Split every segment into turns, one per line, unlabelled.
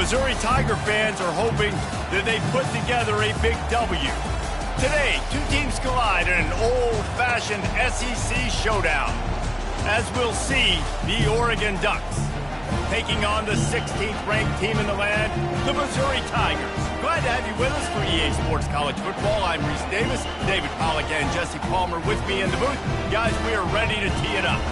Missouri Tiger fans are hoping that they put together a big W. Today, two teams collide in an old-fashioned SEC showdown. As we'll see, the Oregon Ducks taking on the 16th ranked team in the land, the Missouri Tigers. Glad to have you with us for EA Sports College Football. I'm Reese Davis, David Pollack and Jesse Palmer with me in the booth. Guys, we are ready to tee it up.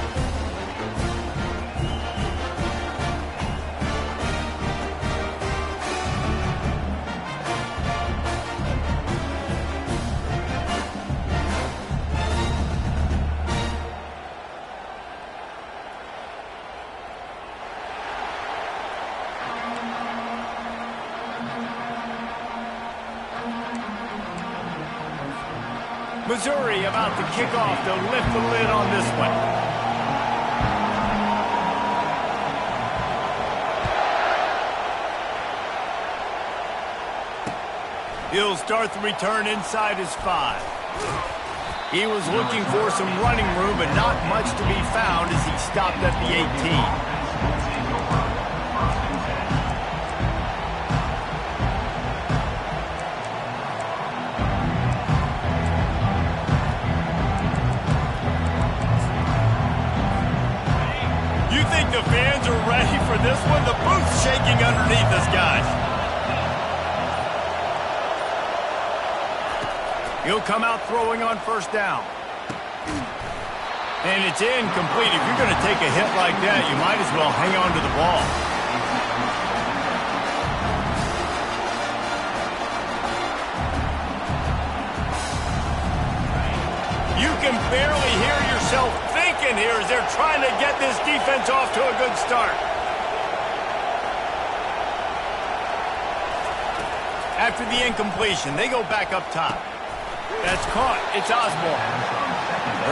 Missouri about to kick off to lift the lid on this one. He'll start the return inside his 5. He was looking for some running room, but not much to be found as he stopped at the 18. The fans are ready for this one. The booth's shaking underneath us, guys. He'll come out throwing on first down. And it's incomplete. If you're going to take a hit like that, you might as well hang on to the ball. You can barely hear yourself thinking here as they're trying to get this defense off to a good start. After the incompletion, they go back up top. That's caught. It's Osborne.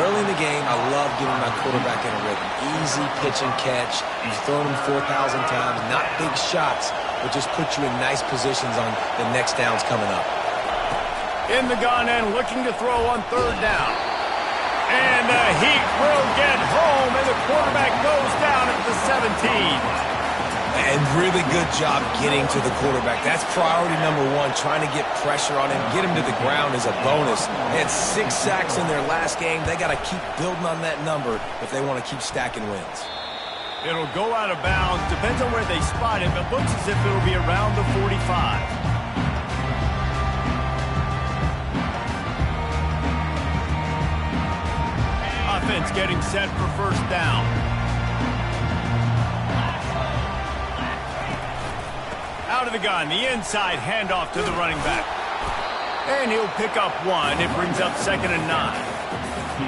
Early in the game, I love getting my quarterback in a rhythm. Easy pitch and catch. You've thrown him 4,000 times. Not big shots, but just put you in nice positions on the next downs coming up.
In the gun and looking to throw on third down. And the heat will get home, and the quarterback goes down at the 17.
And really good job getting to the quarterback. That's priority number 1, trying to get pressure on him. Get him to the ground is a bonus. They had 6 sacks in their last game. They got to keep building on that number if they want to keep stacking wins.
It'll go out of bounds. Depends on where they spot it, but looks as if it'll be around the 45. Offense getting set for first down. Out of the gun, the inside handoff to the running back. And he'll pick up 1. It brings up 2nd and 9.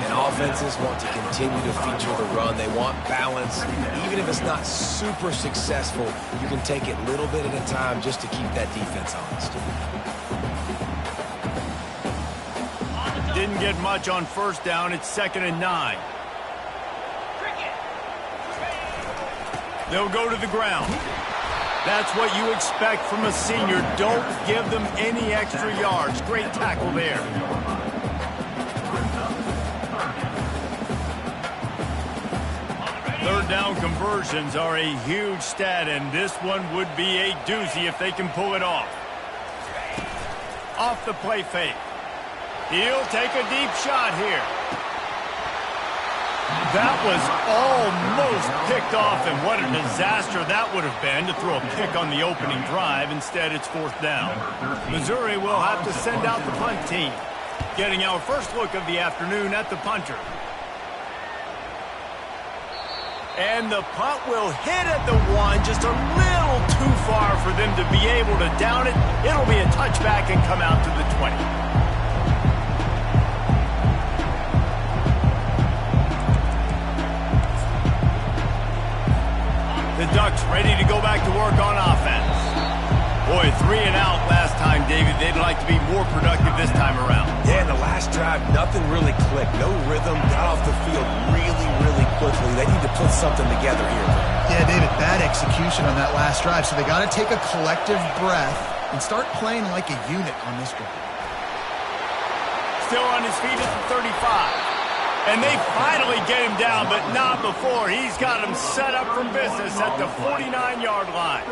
And offenses want to continue to feature the run. They want balance. Even if it's not super successful, you can take it little bit at a time just to keep that defense honest.
Didn't get much on first down. It's 2nd and 9. They'll go to the ground. That's what you expect from a senior. Don't give them any extra yards. Great tackle there. Third down conversions are a huge stat, and this one would be a doozy if they can pull it off. Off the play fake. He'll take a deep shot here. That was almost picked off, and what a disaster that would have been to throw a pick on the opening drive. Instead, it's 4th down. Missouri will have to send out the punt team. Getting our first look of the afternoon at the punter. And the punt will hit at the 1, just a little too far for them to be able to down it. It'll be a touchback and come out to the 20. The Ducks ready to go back to work on offense. Boy, 3 and out last time, David. They'd like to be more productive this time around.
Yeah, in the last drive, nothing really clicked. No rhythm, got off the field really quickly. They need to put something together here.
Yeah, David, bad execution on that last drive, so they got to take a collective breath and start playing like a unit on this drive.
Still on his feet at the 35. And they finally get him down, but not before. He's got him set up for business at the 49-yard line.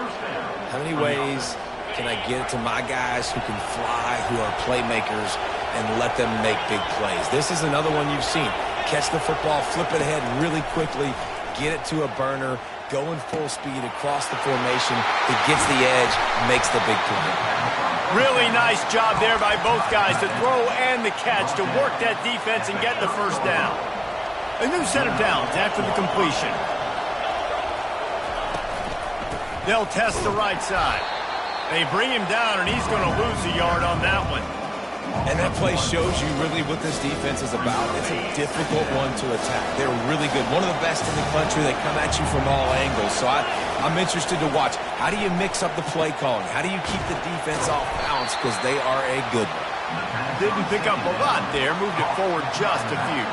How many ways can I get it to my guys who can fly, who are playmakers, and let them make big plays? This is another one you've seen. Catch the football, flip it ahead really quickly, get it to a burner, going full speed across the formation. He gets the edge, makes the big play.
Really nice job there by both guys, the throw and the catch, to work that defense and get the first down. A new set of downs after the completion. They'll test the right side. They bring him down, and he's going to lose a yard on that one.
And that play shows you really what this defense is about. It's a difficult one to attack. They're really good. One of the best in the country. They come at you from all angles. So I'm interested to watch. How do you mix up the play calling? How do you keep the defense off balance? Because they are a good one.
Didn't pick up a lot there. Moved it forward just a few.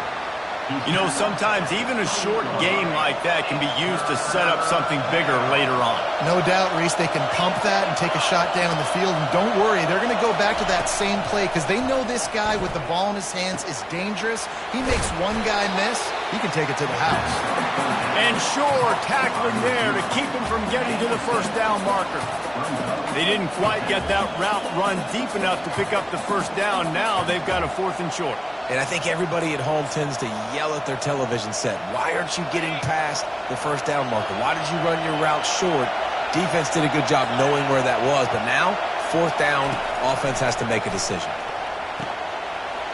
You know, sometimes even a short gain like that can be used to set up something bigger later on.
No doubt, Reese, they can pump that and take a shot down the field. And don't worry, they're going to go back to that same play because they know this guy with the ball in his hands is dangerous. He makes one guy miss, he can take it to the house.
And sure, tackling there to keep him from getting to the first down marker. They didn't quite get that route run deep enough to pick up the first down. Now they've got a 4th and short.
And I think everybody at home tends to yell at their television set. Why aren't you getting past the first down marker? Why did you run your route short? Defense did a good job knowing where that was. But now, 4th down, offense has to make a decision.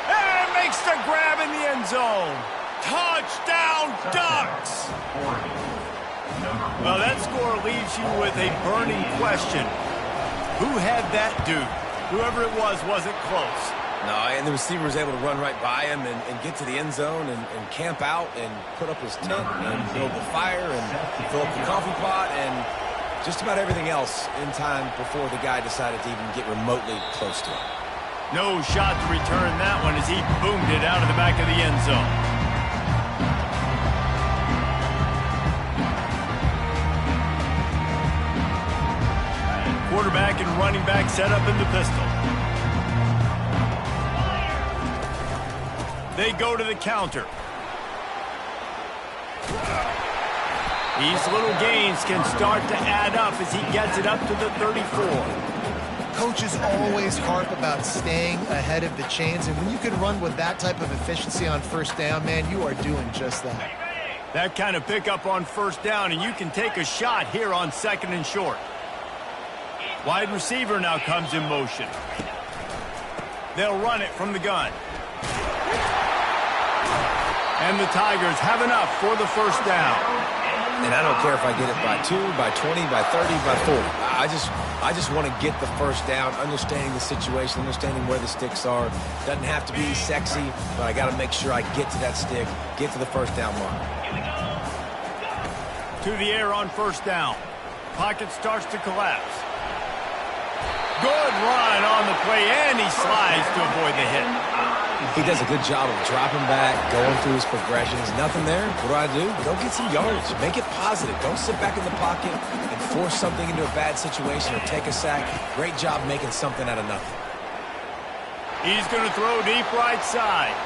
And makes the grab in the end zone. Touchdown, Ducks! Well, that score leaves you with a burning question. Who had that dude? Whoever it was wasn't close.
No, and the receiver was able to run right by him and get to the end zone and camp out and put up his tent and build the fire and fill up the coffee pot and just about everything else in time before the guy decided to even get remotely close to him.
No shot to return that one as he boomed it out of the back of the end zone. Quarterback and running back set up in the pistol. They go to the counter. These little gains can start to add up as he gets it up to the 34.
Coaches always harp about staying ahead of the chains, and when you can run with that type of efficiency on first down, man, you are doing just that.
That kind of pickup on first down, and you can take a shot here on 2nd and short. Wide receiver now comes in motion. They'll run it from the gun. And the Tigers have enough for the first down.
And I don't care if I get it by 2, by 20, by 30, by 40. I just want to get the first down, understanding the situation, understanding where the sticks are. Doesn't have to be sexy, but I got to make sure I get to that stick, get to the first down mark.
To the air on first down. Pocket starts to collapse. Good run on the play, and he slides to avoid the hit.
He does a good job of dropping back, going through his progressions. Nothing there. What do? Go get some yardage. Make it positive. Don't sit back in the pocket and force something into a bad situation or take a sack. Great job making something out of nothing.
He's going to throw deep right side.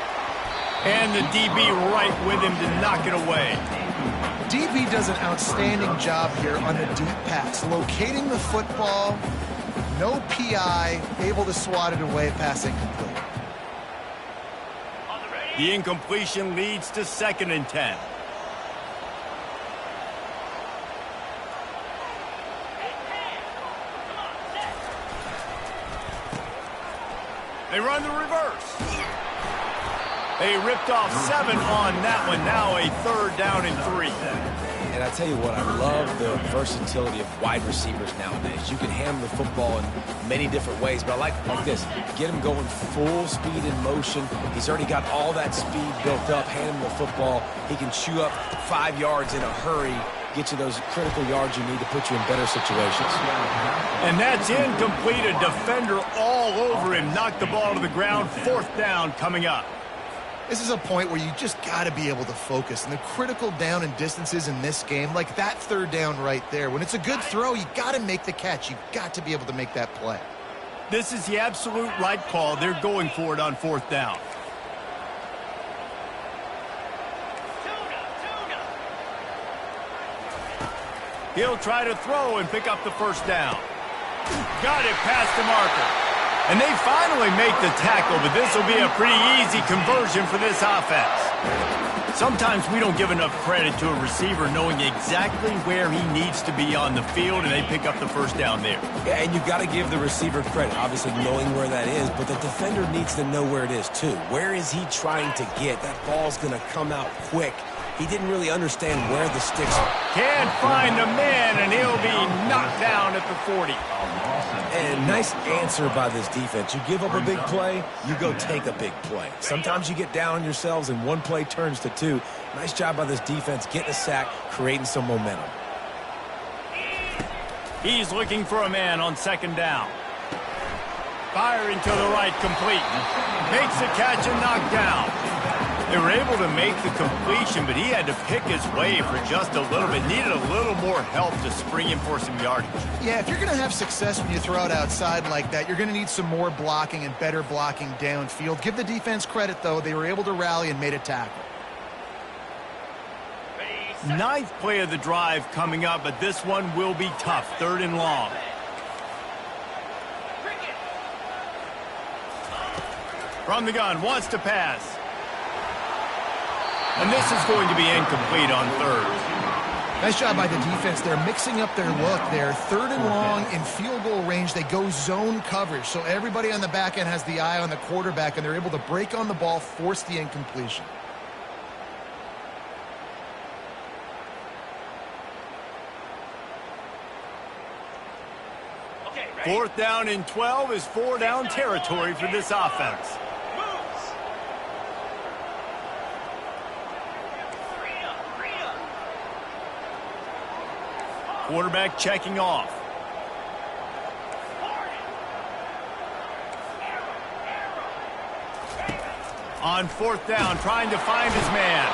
And the DB right with him to knock it away.
DB does an outstanding job here on the deep pass, locating the football, no PI, able to swat it away, pass incomplete.
The incompletion leads to 2nd and 10. They run the reverse. They ripped off 7 on that one. Now a 3rd down and 3.
And I tell you what, I love the versatility of wide receivers nowadays. You can handle the football in many different ways, but I like this. Get him going full speed in motion. He's already got all that speed built up. Hand him the football. He can chew up 5 yards in a hurry, get you those critical yards you need to put you in better situations.
And that's incomplete. A defender all over him. Knocked the ball to the ground. 4th down coming up.
This is a point where you just got to be able to focus. And the critical down and distances in this game, like that 3rd down right there, when it's a good throw, you got to make the catch. You got to be able to make that play.
This is the absolute right call. They're going for it on 4th down. He'll try to throw and pick up the first down. Got it past the marker. And they finally make the tackle, but this will be a pretty easy conversion for this offense. Sometimes we don't give enough credit to a receiver knowing exactly where he needs to be on the field, and they pick up the first down there.
Yeah, and you've got to give the receiver credit, obviously knowing where that is, but the defender needs to know where it is too. Where is he trying to get? That ball's going to come out quick. He didn't really understand where the sticks are.
Can't find the man, and he'll be knocked down at the 40.
And nice answer by this defense. You give up a big play, you go take a big play. Sometimes you get down on yourselves and one play turns to two. Nice job by this defense getting a sack, creating some momentum.
He's looking for a man on second down. Firing to the right, complete. Makes the catch and knocked down. They were able to make the completion, but he had to pick his way for just a little bit. Needed a little more help to spring him for some yardage.
Yeah, if you're going to have success when you throw it outside like that, you're going to need some more blocking and better blocking downfield. Give the defense credit, though. They were able to rally and made a tackle.
Ninth play of the drive coming up, but this one will be tough. 3rd and long. From the gun, wants to pass. And this is going to be incomplete on 3rd.
Nice job by the defense. They're mixing up their look there. 3rd and long in field goal range. They go zone coverage. So everybody on the back end has the eye on the quarterback, and they're able to break on the ball, force the incompletion.
Okay, 4th down and 12 is 4-down territory for this offense. Quarterback checking off. On 4th down, trying to find his man.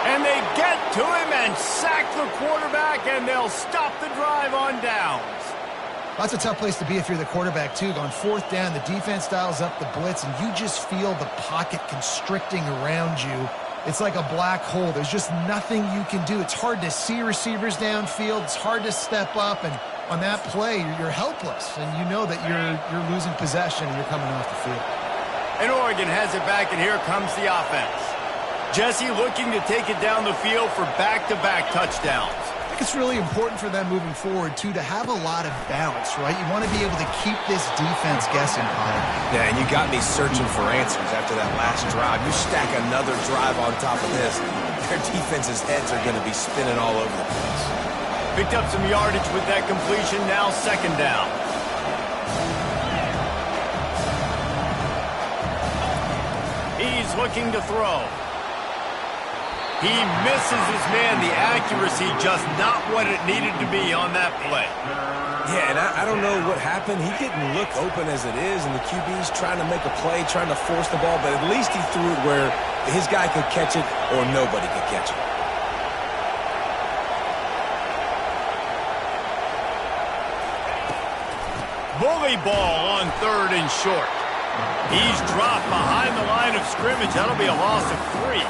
And they get to him and sack the quarterback, and they'll stop the drive on downs.
That's a tough place to be if you're the quarterback, too. On 4th down, the defense dials up the blitz, and you just feel the pocket constricting around you. It's like a black hole. There's just nothing you can do. It's hard to see receivers downfield. It's hard to step up, and on that play, you're helpless, and you know that you're losing possession and you're coming off the field.
And Oregon has it back, and here comes the offense. Jesse looking to take it down the field for back-to-back touchdowns.
I think it's really important for them moving forward, too, to have a lot of balance, right? You want to be able to keep this defense guessing, Colin.
Yeah, and you got me searching for answers after that last drive. You stack another drive on top of this, their defense's heads are going to be spinning all over the place.
Picked up some yardage with that completion, now 2nd down. He's looking to throw. He misses his man. The accuracy just not what it needed to be on that play.
Yeah, and I don't know what happened. He didn't look open as it is, and the QB's trying to make a play, trying to force the ball, but at least he threw it where his guy could catch it or nobody could catch it.
Bully ball on 3rd and short. He's dropped behind the line of scrimmage. That'll be a loss of 3.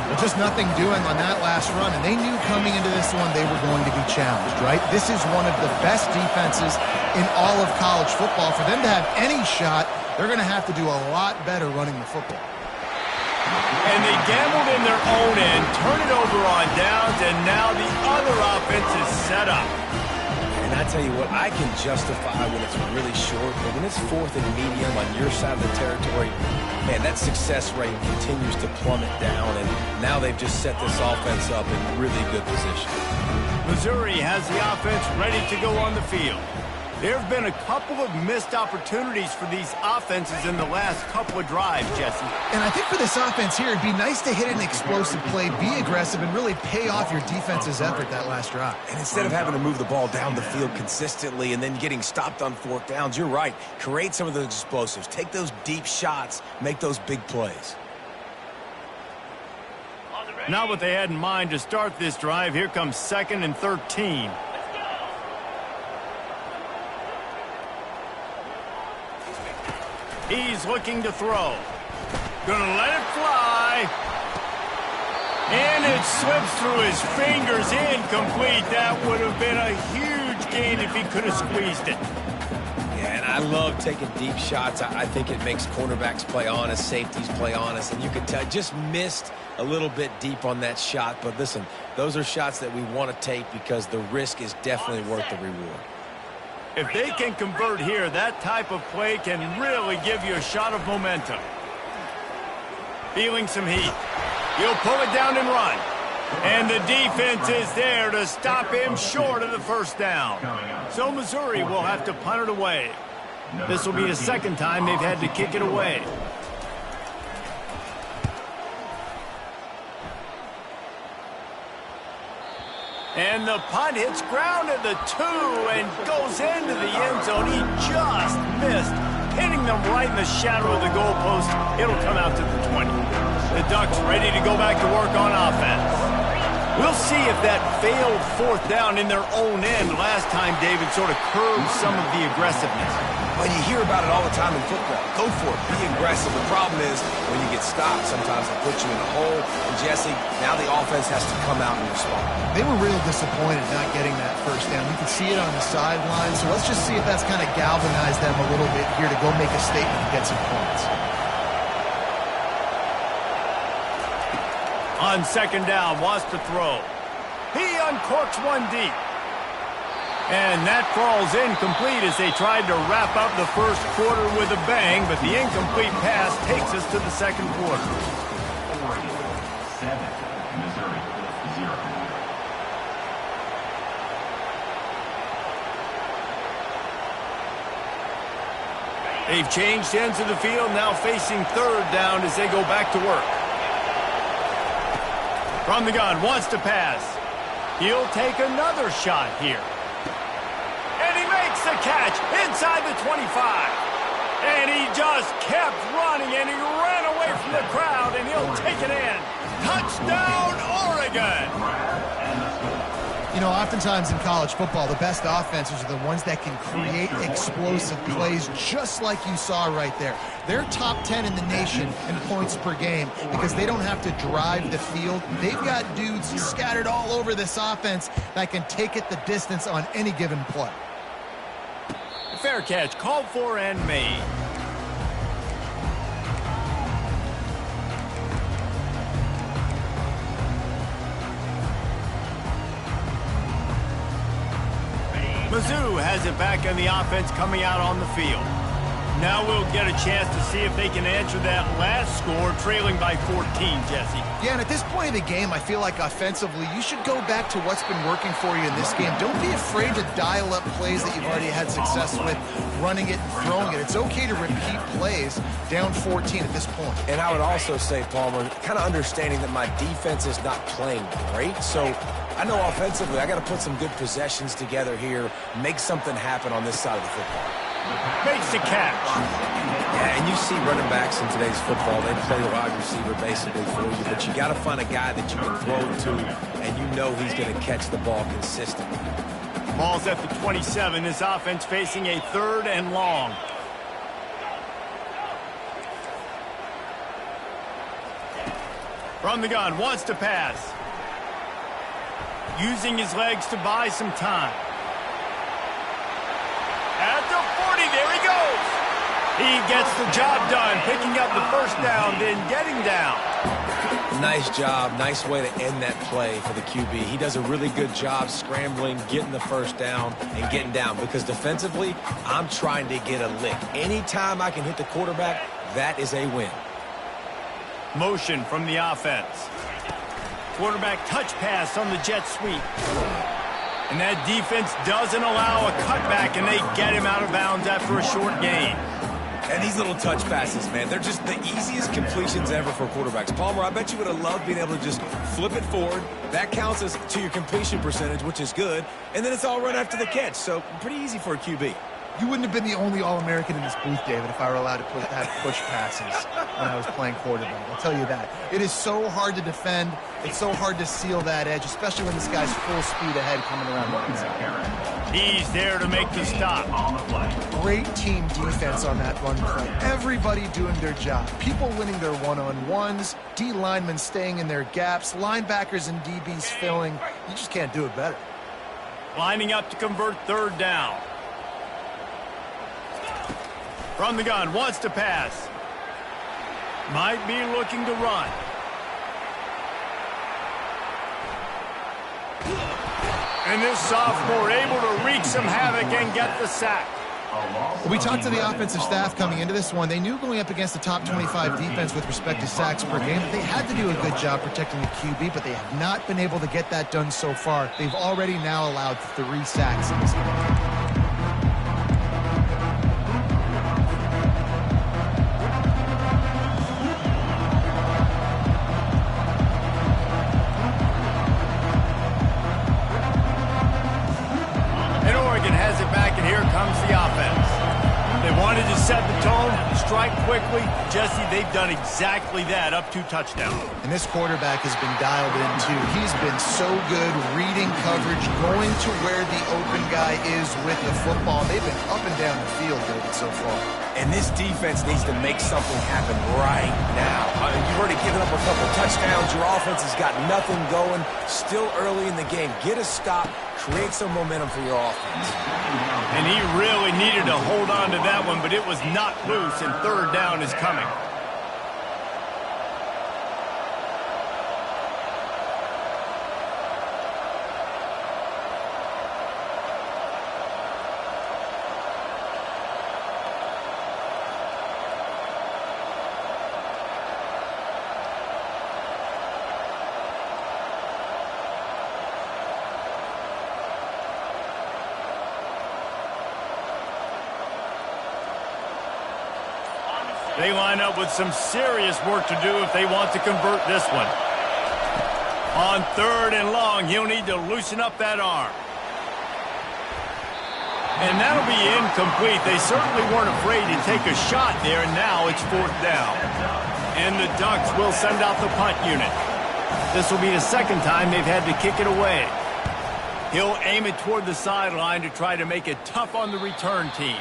Well, just nothing doing on that last run, and they knew coming into this one they were going to be challenged, right? This is one of the best defenses in all of college football. For them to have any shot, they're going to have to do a lot better running the football.
And they gambled in their own end, turn it over on downs, and now the other offense is set up.
And I tell you what, I can justify when it's really short, but when it's 4th and medium on your side of the territory, man, that success rate continues to plummet down, and now they've just set this offense up in really good position.
Missouri has the offense ready to go on the field. There have been a couple of missed opportunities for these offenses in the last couple of drives, Jesse.
And I think for this offense here, it'd be nice to hit an explosive play, be aggressive, and really pay off your defense's effort that last drive.
And instead of having to move the ball down the field consistently and then getting stopped on 4th downs, you're right. Create some of those explosives. Take those deep shots. Make those big plays.
Not what they had in mind to start this drive. Here comes 2nd and 13. He's looking to throw. Gonna let it fly. And it slips through his fingers, incomplete. That would have been a huge gain if he could have squeezed it.
Yeah, and I love taking deep shots. I think it makes quarterbacks play honest, safeties play honest, and you can tell just missed a little bit deep on that shot. But listen, those are shots that we want to take because the risk is definitely worth the reward.
If they can convert here, that type of play can really give you a shot of momentum. Feeling some heat. He'll pull it down and run. And the defense is there to stop him short of the first down. So Missouri will have to punt it away. This will be the second time they've had to kick it away. And the punt hits ground at the 2 and goes into the end zone. He just missed, hitting them right in the shadow of the goalpost. It'll come out to the 20. The Ducks ready to go back to work on offense. We'll see if that failed fourth down in their own end last time, David, sort of curbed some of the aggressiveness.
Well, you hear about it all the time in football. Go for it. Be aggressive. The problem is when you get stopped, sometimes it puts you in a hole. And, Jesse, now the offense has to come out and respond.
They were real disappointed not getting that first down. You can see it on the sideline. So let's just see if that's kind of galvanized them a little bit here to go make a statement and get some points.
On second down, wants to throw. He uncorks one deep. And that falls incomplete as they tried to wrap up the first quarter with a bang, but the incomplete pass takes us to the second quarter.
Oregon 7, Missouri 0.
They've changed ends of the field, now facing third down as they go back to work. From the gun, wants to pass. He'll take another shot here. And he makes the catch inside the 25. And he just kept running, and he ran away from the crowd, and he'll take it in. Touchdown, Oregon!
You know, oftentimes in college football, the best offenses are the ones that can create explosive plays just like you saw right there. They're top 10 in the nation in points per game because they don't have to drive the field. They've got dudes scattered all over this offense that can take it the distance on any given play.
Fair catch, called for and made. Mizzou has it back in the offense coming out on the field. Now we'll get a chance to see if they can answer that last score, trailing by 14, Jesse.
Yeah, and at this point of the game, I feel like offensively, you should go back to what's been working for you in this game. Don't be afraid to dial up plays that you've already had success with, running it and throwing it. It's okay to repeat plays down 14 at this point.
And I would also say, Palmer, kind of understanding that my defense is not playing great, so I know offensively I got to put some good possessions together here, make something happen on this side of the football.
Makes the catch.
Yeah, and you see running backs in today's football, they play wide receiver basically for you, but you got to find a guy that you can throw to, and you know he's going to catch the ball consistently.
Ball's at the 27. This offense facing a third and long. From the gun, wants to pass. Using his legs to buy some time. At the 40, there he goes. He gets the job done, picking up the first down, then getting down.
Nice job. Nice way to end that play for the QB. He does a really good job scrambling, getting the first down, and getting down. Because defensively, I'm trying to get a lick. Anytime I can hit the quarterback, that is a win.
Motion from the offense. Quarterback touch pass on the jet sweep. And that defense doesn't allow a cutback, and they get him out of bounds after a short gain.
And these little touch passes, man, they're just the easiest completions ever for quarterbacks. Palmer, I bet you would have loved being able to just flip it forward. That counts as to your completion percentage, which is good. And then it's all run after the catch, so pretty easy for a QB.
You wouldn't have been the only All-American in this booth, David, if I were allowed to have push passes when I was playing quarterback. I'll tell you that. It is so hard to defend. It's so hard to seal that edge, especially when this guy's full speed ahead coming around the inside.
He's there to make the stop.
Great team defense on that run play. Everybody doing their job. People winning their one-on-ones, D linemen staying in their gaps, linebackers and DBs filling. You just can't do it better.
Lining up to convert third down. From the gun, wants to pass. Might be looking to run. And this sophomore able to wreak some havoc and get the sack.
We talked to the offensive staff coming into this one. They knew going up against the top 25 defense with respect to sacks per game that they had to do a good job protecting the QB, but they have not been able to get that done so far. They've already now allowed 3 sacks in this game.
Set the tone, strike quickly. Jesse, they've done exactly that, up 2 touchdowns.
And this quarterback has been dialed in, too. He's been so good reading coverage, going to where the open guy is with the football. They've been up and down the field, David, so far.
And this defense needs to make something happen right now. You've already given up a couple touchdowns. Your offense has got nothing going. Still early in the game. Get a stop. Create some momentum for your offense.
And he really needed to hold on to that one, but it was not loose, and third down is coming. They line up with some serious work to do if they want to convert this one. On 3rd and long, he'll need to loosen up that arm. And that'll be incomplete. They certainly weren't afraid to take a shot there, and now it's 4th down. And the Ducks will send out the punt unit. This will be the 2nd time they've had to kick it away. He'll aim it toward the sideline to try to make it tough on the return team.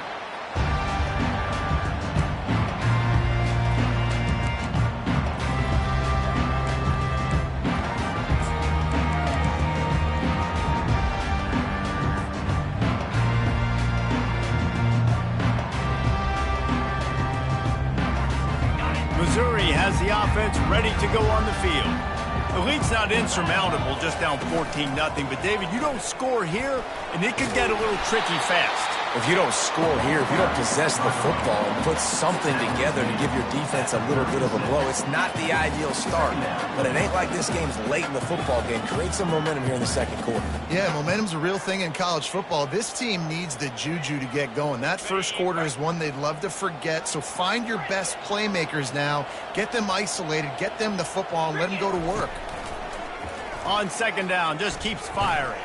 Missouri has the offense ready to go on the field. The lead's not insurmountable, just down 14-0. But, David, you don't score here, and it could get a little tricky fast.
If you don't score here, if you don't possess the football and put something together to give your defense a little bit of a blow, it's not the ideal start. But it ain't like this game's late in the football game. Create some momentum here in the 2nd quarter.
Yeah, momentum's a real thing in college football. This team needs the juju to get going. That 1st quarter is one they'd love to forget. So find your best playmakers now. Get them isolated. Get them the football and let them go to work.
On 2nd down, just keeps firing.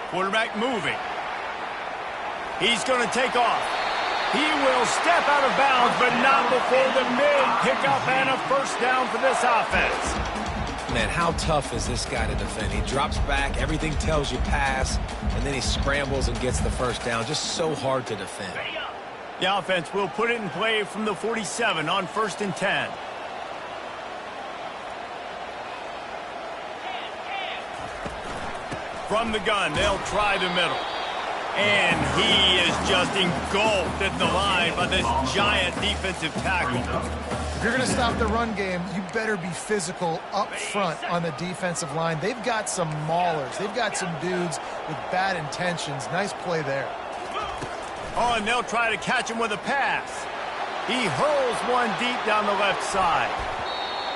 Quarterback moving. He's going to take off. He will step out of bounds, but not before the mid-pickup and a 1st down for this offense.
Man, how tough is this guy to defend? He drops back, everything tells you pass, and then he scrambles and gets the 1st down. Just so hard to defend.
The offense will put it in play from the 47 on 1st and 10. From the gun, they'll try the middle. And he is just engulfed at the line by this giant defensive tackle.
If you're going to stop the run game, you better be physical up front on the defensive line. They've got some maulers. They've got some dudes with bad intentions. Nice play there.
Oh, and they'll try to catch him with a pass. He hurls one deep down the left side.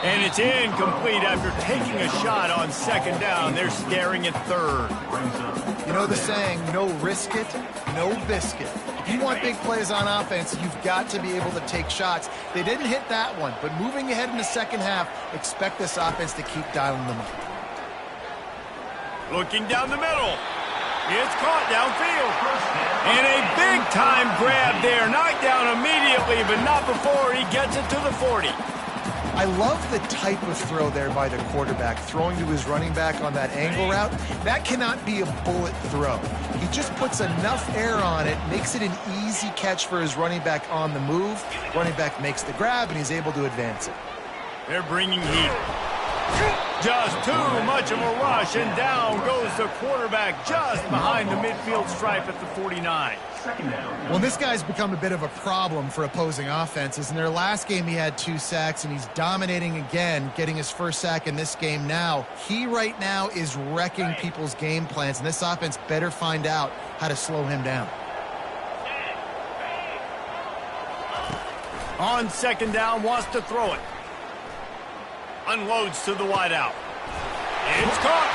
And it's incomplete after taking a shot on 2nd down. They're staring at 3rd.
You know the saying, no risk it, no biscuit. If you want big plays on offense, you've got to be able to take shots. They didn't hit that one, but moving ahead in the 2nd half, expect this offense to keep dialing them up.
Looking down the middle. It's caught downfield. And a big-time grab there. Knocked down immediately, but not before he gets it to the 40.
I love the type of throw there by the quarterback, throwing to his running back on that angle route. That cannot be a bullet throw. He just puts enough air on it, makes it an easy catch for his running back on the move. Running back makes the grab, and he's able to advance it.
They're bringing heat. Just too much of a rush, and down goes the quarterback just behind the midfield stripe at the 49.
Well, this guy's become a bit of a problem for opposing offenses. In their last game, he had 2 sacks, and he's dominating again, getting his first sack in this game now. He right now is wrecking people's game plans, and this offense better find out how to slow him down.
On second down, wants to throw it. Unloads to the wideout. It's caught.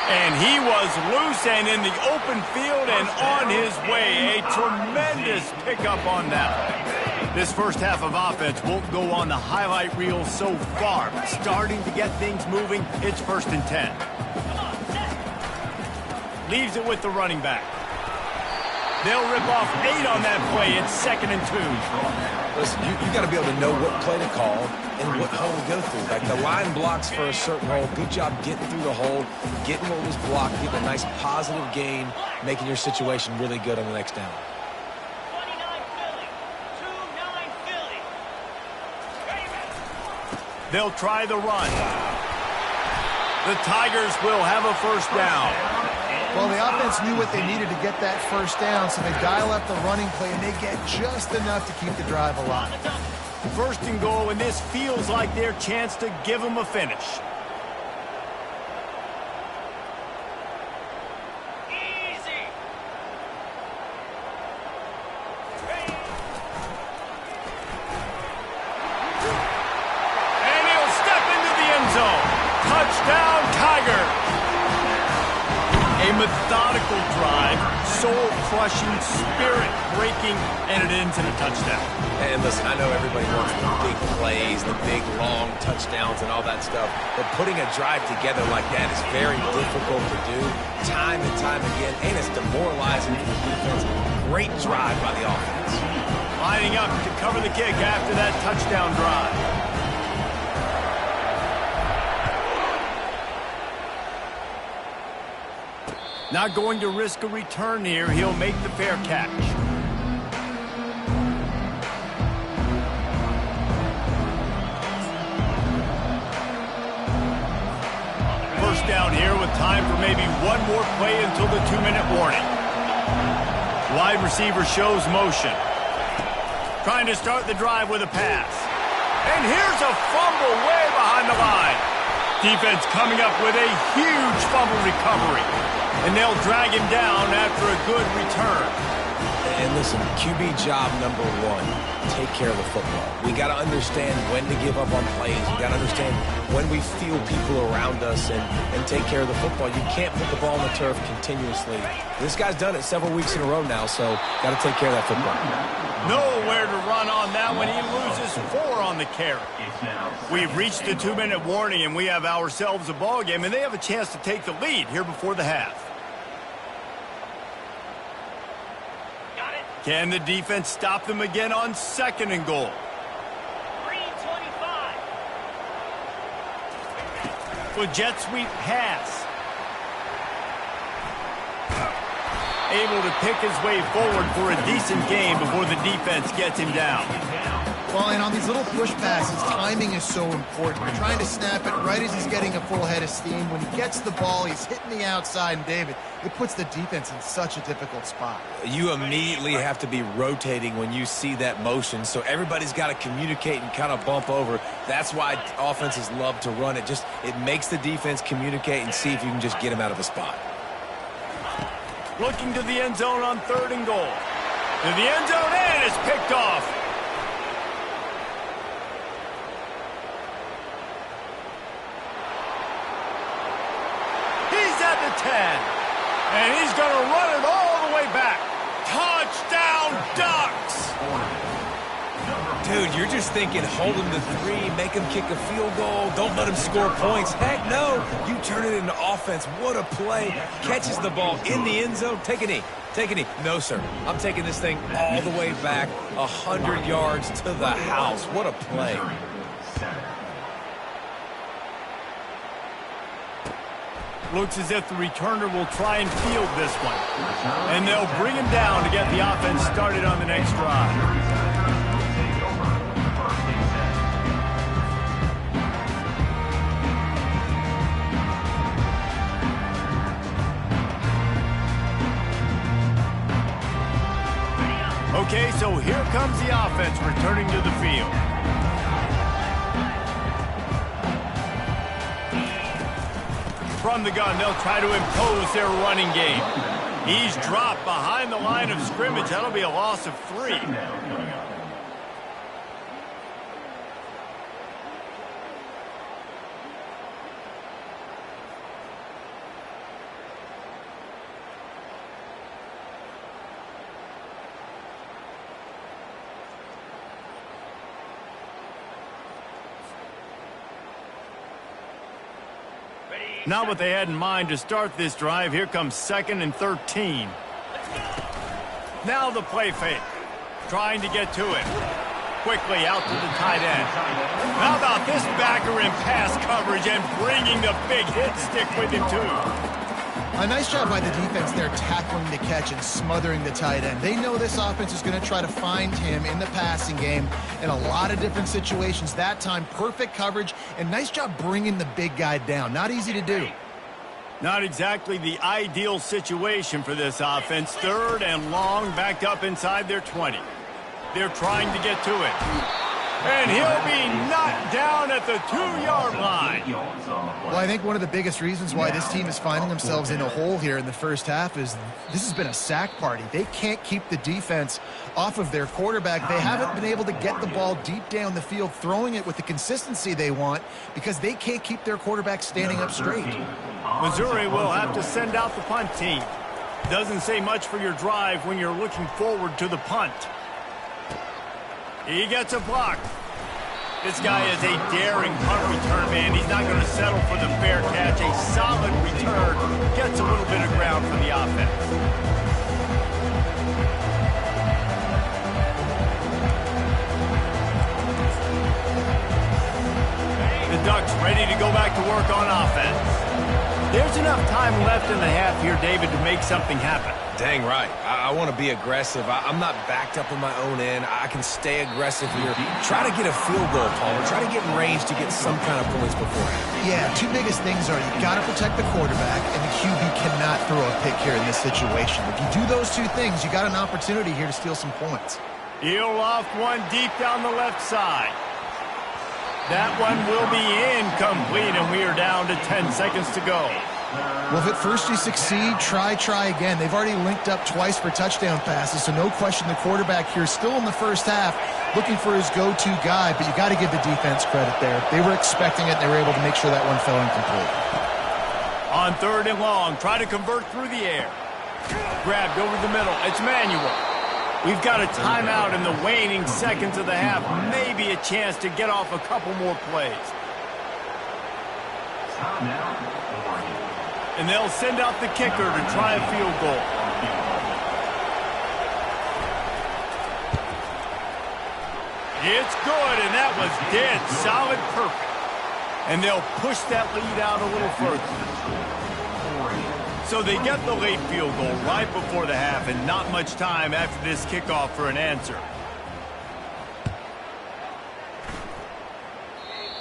And he was loose and in the open field and on his way. A tremendous pickup on that. This first half of offense won't go on the highlight reel so far. But starting to get things moving, it's 1st and 10. Leaves it with the running back. They'll rip off 8 on that play. It's 2nd and 2.
Listen, you got to be able to know what play to call and what hole to go through. Like the line blocks for a certain hole. Good job getting through the hole, getting what was blocked, getting a nice positive gain, making your situation really good on the next down.
29 Philly. 2-9 Philly.
They'll try the run. The Tigers will have a first down.
Well, the offense knew what they needed to get that first down, so they dial up the running play, and they get just enough to keep the drive alive.
1st and goal, and this feels like their chance to give them a finish.
Easy.
And he'll step into the end zone. Touchdown, Tiger. A methodical drive, soul-crushing, spirit-breaking, and it ends in a touchdown.
And listen, I know everybody wants the big plays, the big, long touchdowns and all that stuff, but putting a drive together like that is very difficult to do time and time again, and it's demoralizing for the defense. Great drive by the offense.
Lining up to cover the kick after that touchdown drive. Not going to risk a return here. He'll make the fair catch. First down here with time for maybe one more play until the 2-minute warning. Wide receiver shows motion. Trying to start the drive with a pass. And here's a fumble way behind the line. Defense coming up with a huge fumble recovery. And they'll drag him down after a good return.
And listen, QB job number 1, take care of the football. We got to understand when to give up on plays. We got to understand when we feel people around us and take care of the football. You can't put the ball on the turf continuously. This guy's done it several weeks in a row now, so got to take care of that football.
Nowhere to run on that one. He loses 4 on the carry. We've reached the 2-minute warning, and we have ourselves a ball game, and they have a chance to take the lead here before the half. Can the defense stop them again on 2nd and goal?
3:25.
With jet sweep pass. Able to pick his way forward for a decent gain before the defense gets him down.
Well, and on these little push passes, timing is so important. You're trying to snap it right as he's getting a full head of steam. When he gets the ball, he's hitting the outside, and David, it puts the defense in such a difficult spot.
You immediately have to be rotating when you see that motion, so everybody's got to communicate and kind of bump over. That's why offenses love to run it. It makes the defense communicate and see if you can just get him out of a spot.
Looking to the end zone on 3rd and goal. To the end zone, and it's picked off. He's at the 10. And he's going to run it all the way back. Touchdown, Ducks!
Dude, you're just thinking, hold him to 3, make him kick a field goal, don't let him score points. Heck no, you turn it into offense. What a play. Catches the ball in the end zone. Take a knee. Take a knee. No, sir. I'm taking this thing all the way back 100 yards to the house. What a play.
Looks as if the returner will try and field this one. And they'll bring him down to get the offense started on the next drive. Okay, so here comes the offense returning to the field. From the gun, they'll try to impose their running game. He's dropped behind the line of scrimmage. That'll be a loss of 3. Not what they had in mind to start this drive. Here comes 2nd and 13. Now the play fake. Trying to get to it. Quickly out to the tight end. How about this backer in pass coverage and bringing the big hit stick with him too.
A nice job by the defense there tackling the catch and smothering the tight end. They know this offense is going to try to find him in the passing game in a lot of different situations. That time, perfect coverage, and nice job bringing the big guy down. Not easy to do.
Not exactly the ideal situation for this offense. 3rd and long, backed up inside their 20. They're trying to get to it. And he'll be knocked down at the 2-yard line.
Well, I think one of the biggest reasons why this team is finding themselves in a hole here in the first half is this has been a sack party. They can't keep the defense off of their quarterback. They haven't been able to get the ball deep down the field, throwing it with the consistency they want because they can't keep their quarterback standing up straight.
Missouri will have to send out the punt team. Doesn't say much for your drive when you're looking forward to the punt. He gets a block. This guy is a daring punt return man. He's not going to settle for the fair catch. A solid return. Gets a little bit of ground for the offense. The Ducks ready to go back to work on offense. There's enough time left in the half here, David, to make something happen.
Dang right. I want to be aggressive. I'm not backed up in my own end. I can stay aggressive here. Try to get a field goal, Palmer. Try to get in range to get some kind of points beforehand.
Yeah, 2 biggest things are you got to protect the quarterback, and the QB cannot throw a pick here in this situation. If you do those 2 things, you got an opportunity here to steal some points.
He'll loft one deep down the left side. That one will be incomplete, and we are down to 10 seconds to go.
Well, if at first you succeed, try again. They've already linked up twice for touchdown passes, so no question the quarterback here still in the first half looking for his go-to guy, but you got to give the defense credit there. They were expecting it, and they were able to make sure that one fell incomplete.
On 3rd and long, try to convert through the air. Grabbed over the middle. It's Manuel. We've got a timeout in the waning seconds of the half. Maybe a chance to get off a couple more plays. And they'll send out the kicker to try a field goal. It's good, and that was dead solid perfect. And they'll push that lead out a little further. So they get the late field goal right before the half, and not much time after this kickoff for an answer.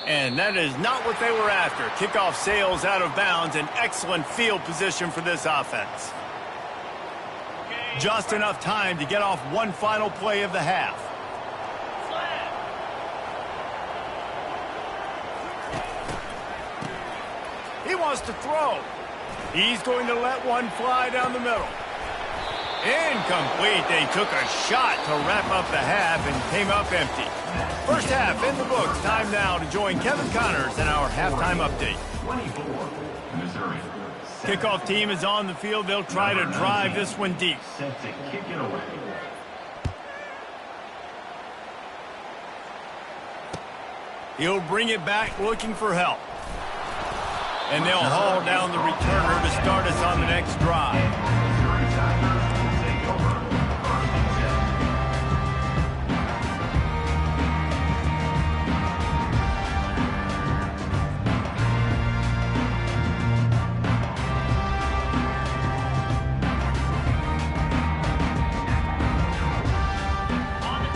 And that is not what they were after. Kickoff sails out of bounds, an excellent field position for this offense. Just enough time to get off one final play of the half. He wants to throw. He's going to let one fly down the middle. Incomplete. They took a shot to wrap up the half and came up empty. First half in the books. Time now to join Kevin Connors in our halftime update.
24, Missouri.
Kickoff team is on the field. They'll try to drive this one deep.
Set to kick it away.
He'll bring it back looking for help. And they'll haul down the returner to start us on the next drive.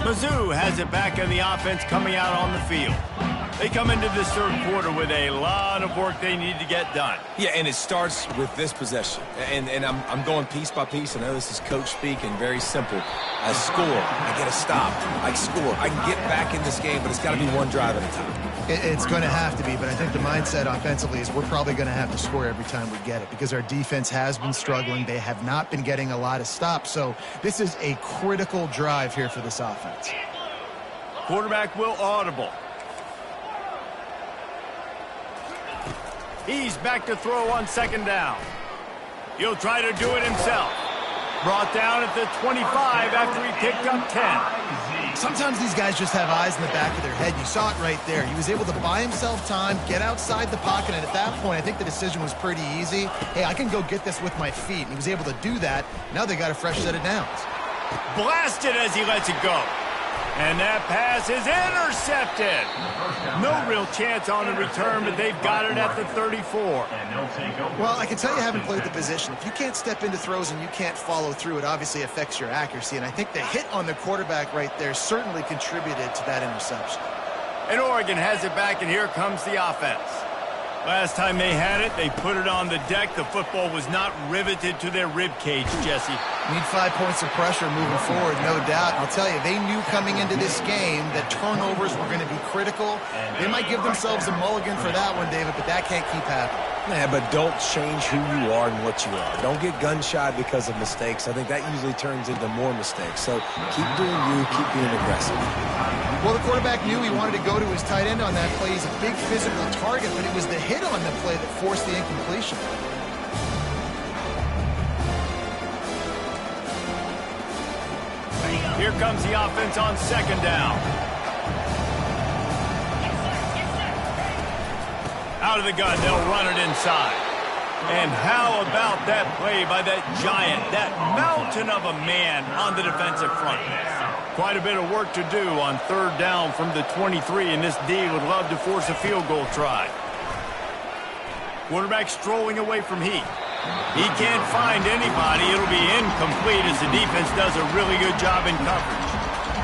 Mizzou has it back in the offense coming out on the field. They come into this third quarter with a lot of work they need to get done.
Yeah, and it starts with this possession. And I'm going piece by piece. I know this is coach speak and very simple. I score. I get a stop. I score. I can get back in this game, but it's got to be one drive at a time.
It's going to have to be, but I think the mindset offensively is we're probably going to have to score every time we get it because our defense has been struggling. They have not been getting a lot of stops. So this is a critical drive here for this offense.
Quarterback will audible. He's back to throw on second down. He'll try to do it himself. Brought down at the 25 after he picked up 10.
Sometimes these guys just have eyes in the back of their head. You saw it right there. He was able to buy himself time, get outside the pocket, and at that point, I think the decision was pretty easy. Hey, I can go get this with my feet. And he was able to do that. Now they got a fresh set of downs.
Blasted as he lets it go. And that pass is intercepted. No real chance on the return, but they've got it at the 34.
Well, I can tell you haven't played the position. If you can't step into throws and you can't follow through, it obviously affects your accuracy. And I think the hit on the quarterback right there certainly contributed to that interception.
And Oregon has it back, and here comes the offense. Last time they had it, they put it on the deck. The football was not riveted to their rib cage, Jesse.
Need 5 points of pressure moving forward, no doubt. I'll tell you, they knew coming into this game that turnovers were going to be critical. They might give themselves a mulligan for that one, David, but that can't keep happening.
Yeah, but don't change who you are and what you are. Don't get gun-shy because of mistakes. I think that usually turns into more mistakes. So keep doing you, keep being aggressive.
Well, the quarterback knew he wanted to go to his tight end on that play. He's a big physical target, but it was the hit on the play that forced the incompletion.
Here comes the offense on second down. Out of the gun, they'll run it inside. And how about that play by that giant, that mountain of a man on the defensive front? Quite a bit of work to do on third down from the 23, and this D would love to force a field goal try. Quarterback strolling away from Heat. He can't find anybody. It'll be incomplete as the defense does a really good job in coverage.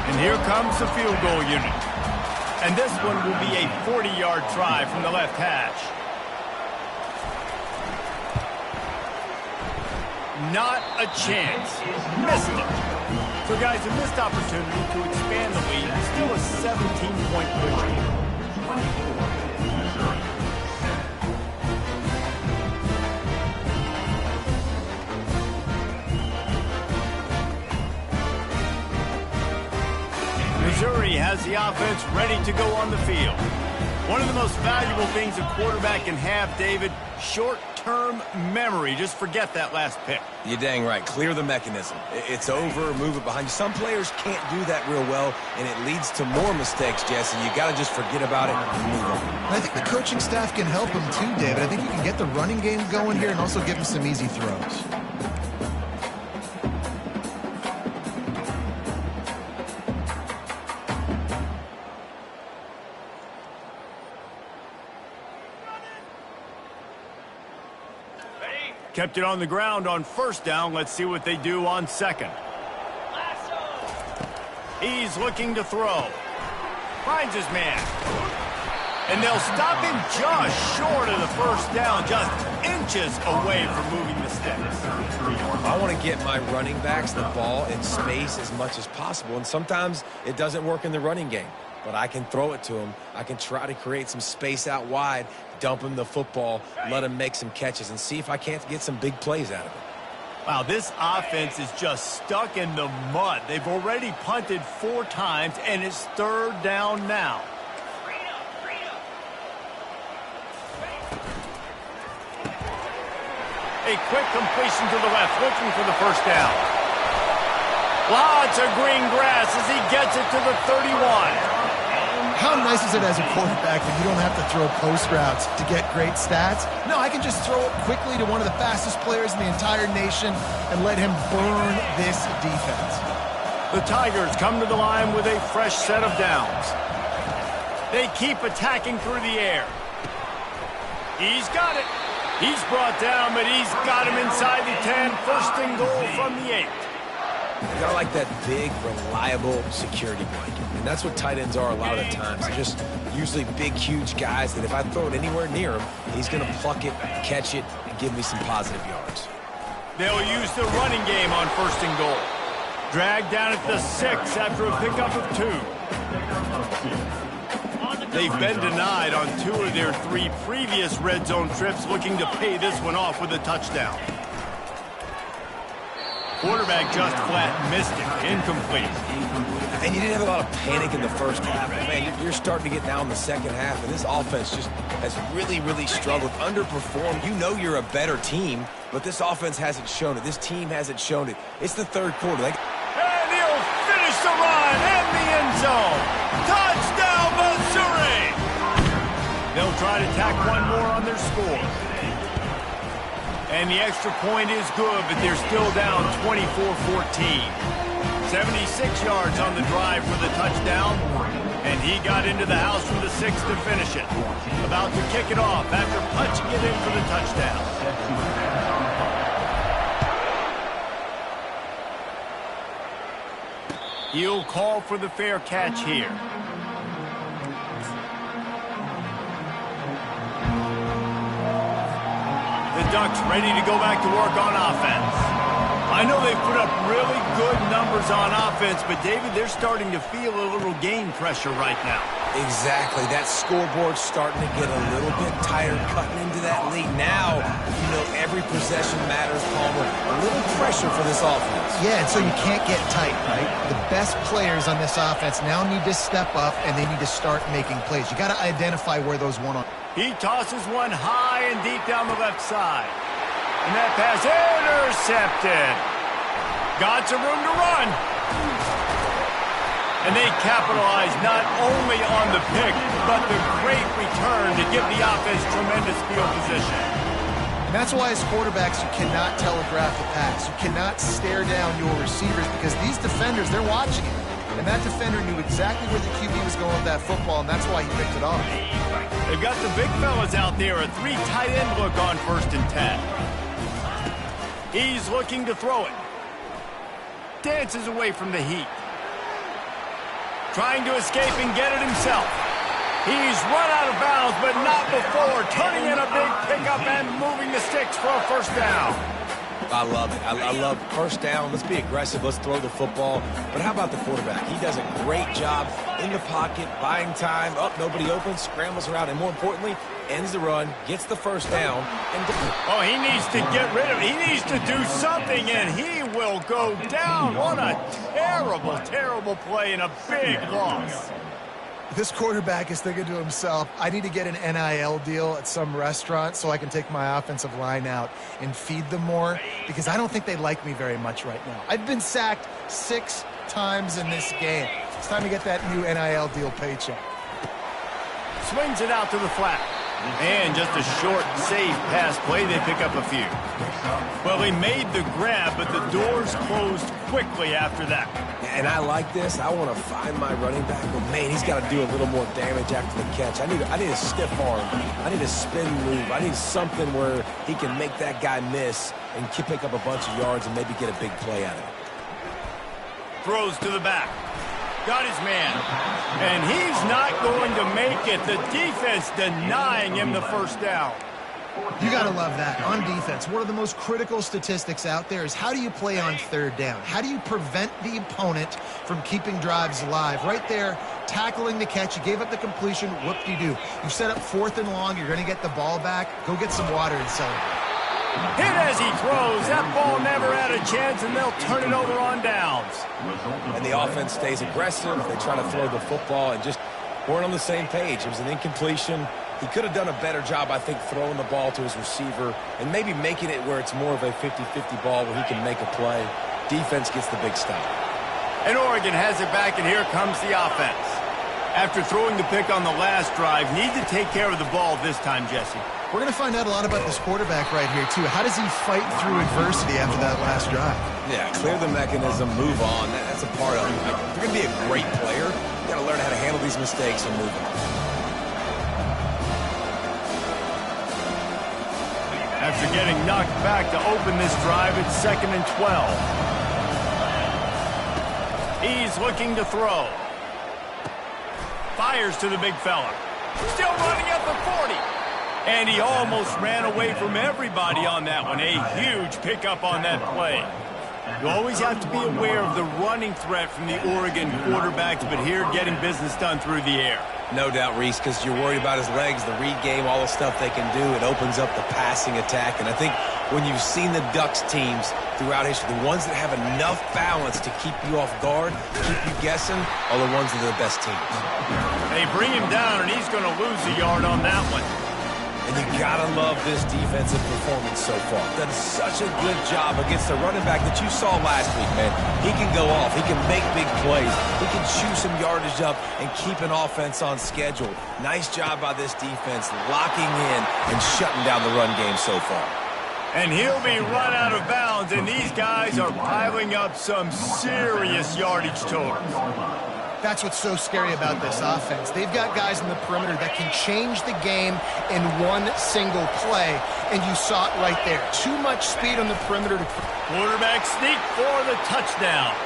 And here comes the field goal unit. And this one will be a 40-yard try from the left hash. Not a chance. Missed it. So, guys, a missed opportunity to expand the lead. Still a 17-point push. Missouri has the offense ready to go on the field. One of the most valuable things a quarterback can have, David, short-term memory. Just forget that last pick.
You're dang right. Clear the mechanism. It's over, move it behind you. Some players can't do that real well, and it leads to more mistakes, Jesse. You got to just forget about it and move on.
I think the coaching staff can help him too, David. I think you can get the running game going here and also give him some easy throws.
Kept it on the ground on first down. Let's see what they do on second. He's looking to throw. Finds his man. And they'll stop him just short of the first down, just inches away from moving the sticks.
I want to get my running backs the ball in space as much as possible, and sometimes it doesn't work in the running game. But I can throw it to him. I can try to create some space out wide, dump him the football, let him make some catches, and see if I can't get some big plays out of it.
Wow, this offense is just stuck in the mud. They've already punted 4 times, and it's third down now. A quick completion to the left, looking for the first down. Lots of green grass as he gets it to the 31.
How nice is it as a quarterback that you don't have to throw post routes to get great stats? No, I can just throw it quickly to one of the fastest players in the entire nation and let him burn this defense.
The Tigers come to the line with a fresh set of downs. They keep attacking through the air. He's got it. He's brought down, but he's got him inside the 10. First and goal from the 8.
You gotta like that big, reliable security blanket. And that's what tight ends are a lot of the times. They're just usually big, huge guys that if I throw it anywhere near him, he's gonna pluck it, catch it, and give me some positive yards.
They'll use the running game on first and goal. Dragged down at the 6 after a pickup of 2. They've been denied on 2 of their 3 previous red zone trips, looking to pay this one off with a touchdown. Quarterback just flat missed it. Incomplete.
And you didn't have a lot of panic in the first half. Man, you're starting to get down in the second half, and this offense just has really, really struggled, underperformed. You know you're a better team, but this offense hasn't shown it. This team hasn't shown it. It's the third quarter.
And he'll finish the run in the end zone. Touchdown, Missouri! They'll try to tack one more on their score. And the extra point is good, but they're still down 24-14. 76 yards on the drive for the touchdown. And he got into the house from the 6 to finish it. About to kick it off after punching it in for the touchdown. He'll call for the fair catch here. The Ducks ready to go back to work on offense. I know they've put up really good numbers on offense, but David, they're starting to feel a little game pressure right now.
Exactly. That scoreboard's starting to get a little bit tighter, cutting into that lead. Now, you know, every possession matters, Palmer. A little pressure for this offense.
Yeah, and so you can't get tight, right? The best players on this offense now need to step up, and they need to start making plays. You got to identify where those one-on.
He tosses one high and deep down the left side. And that pass intercepted. Got some room to run. And they capitalize not only on the pick, but the great return to give the offense tremendous field position.
And that's why as quarterbacks, you cannot telegraph the pass. You cannot stare down your receivers because these defenders, they're watching it. And that defender knew exactly where the QB was going with that football, and that's why he picked it off.
They've got the big fellas out there, a 3 tight end look on 1st and 10. He's looking to throw it. Dances away from the heat. Trying to escape and get it himself. He's run out of bounds, but not before turning in a big pickup and moving the sticks for a first down.
I love it. I love first down. Let's be aggressive. Let's throw the football. But how about the quarterback? He does a great job in the pocket, buying time. Up, nobody open, scrambles around, and more importantly, ends the run, gets the first down.
Oh, he needs to get rid of it. He needs to do something, and he will go down. What a terrible, terrible play and a big loss.
This quarterback is thinking to himself, I need to get an NIL deal at some restaurant so I can take my offensive line out and feed them more because I don't think they like me very much right now. I've been sacked 6 times in this game. It's time to get that new NIL deal paycheck.
Swings it out to the flat. And just a short, safe pass play. They pick up a few. Well, he made the grab, but the doors closed quickly after that.
And I like this. I want to find my running back, but man, he's got to do a little more damage after the catch. I need a stiff arm. I need a spin move. I need something where he can make that guy miss and pick up a bunch of yards and maybe get a big play out of it.
Throws to the back. Got his man. And he's not going to make it. The defense denying him the first down.
You got to love that. On defense, one of the most critical statistics out there is how do you play on 3rd down? How do you prevent the opponent from keeping drives alive? Right there, tackling the catch. You gave up the completion. Whoop-de-doo. You set up 4th and long. You're going to get the ball back. Go get some water and celebrate.
Hit as he throws. That ball never had a chance, and they'll turn it over on downs.
And the offense stays aggressive. They try to throw the football and just weren't on the same page. It was an incompletion. He could have done a better job, I think, throwing the ball to his receiver and maybe making it where it's more of a 50-50 ball where he can make a play. Defense gets the big stop.
And Oregon has it back, and here comes the offense. After throwing the pick on the last drive, need to take care of the ball this time, Jesse.
We're going to find out a lot about this quarterback right here, too. How does he fight through adversity after that last drive?
Yeah, clear the mechanism, move on. That's a part of it. Like, if you're going to be a great player, you got to learn how to handle these mistakes and move on.
After getting knocked back to open this drive, it's 2nd and 12. He's looking to throw. Fires to the big fella. Still running at the 40. And he almost ran away from everybody on that one. A huge pickup on that play. You always have to be aware of the running threat from the Oregon quarterbacks, but here getting business done through the air.
No doubt, Reese, because you're worried about his legs, the read game, all the stuff they can do. It opens up the passing attack. And I think when you've seen the Ducks teams throughout history, the ones that have enough balance to keep you off guard, keep you guessing, are the ones that are the best teams.
They bring him down, and he's going to lose a yard on that one.
And you gotta love this defensive performance so far. Done such a good job against the running back that you saw last week, man. He can go off. He can make big plays. He can chew some yardage up and keep an offense on schedule. Nice job by this defense locking in and shutting down the run game so far.
And he'll be run out of bounds, and these guys are piling up some serious yardage totals.
That's what's so scary about this offense. They've got guys in the perimeter that can change the game in one single play, and you saw it right there. Too much speed on the perimeter.
Quarterback sneak for the touchdown.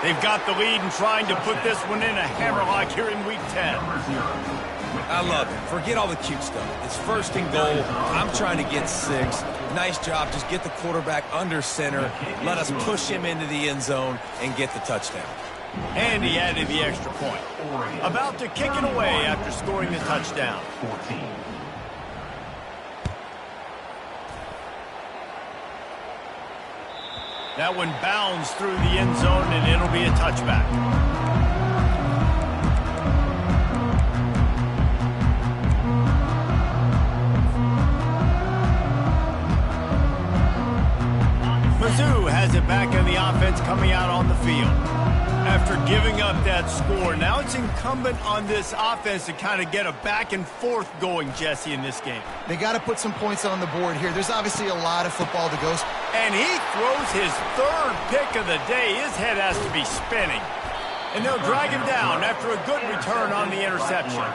They've got the lead and trying to put this one in a hammerlock here in Week 10.
I love it. Forget all the cute stuff. It's 1st and goal. I'm trying to get 6. Nice job. Just get the quarterback under center. Let us push him into the end zone and get the touchdown.
And he added the extra point. About to kick it away after scoring the touchdown.
14.
That one bounds through the end zone, and it'll be a touchback. Mizzou has it back in the offense coming out on the field. After giving up that score, now it's incumbent on this offense to kind of get a back and forth going, Jesse, in this game.
They got to put some points on the board here. There's obviously a lot of football to go.
And he throws his 3rd pick of the day. His head has to be spinning. And they'll drag him down after a good return on the interception.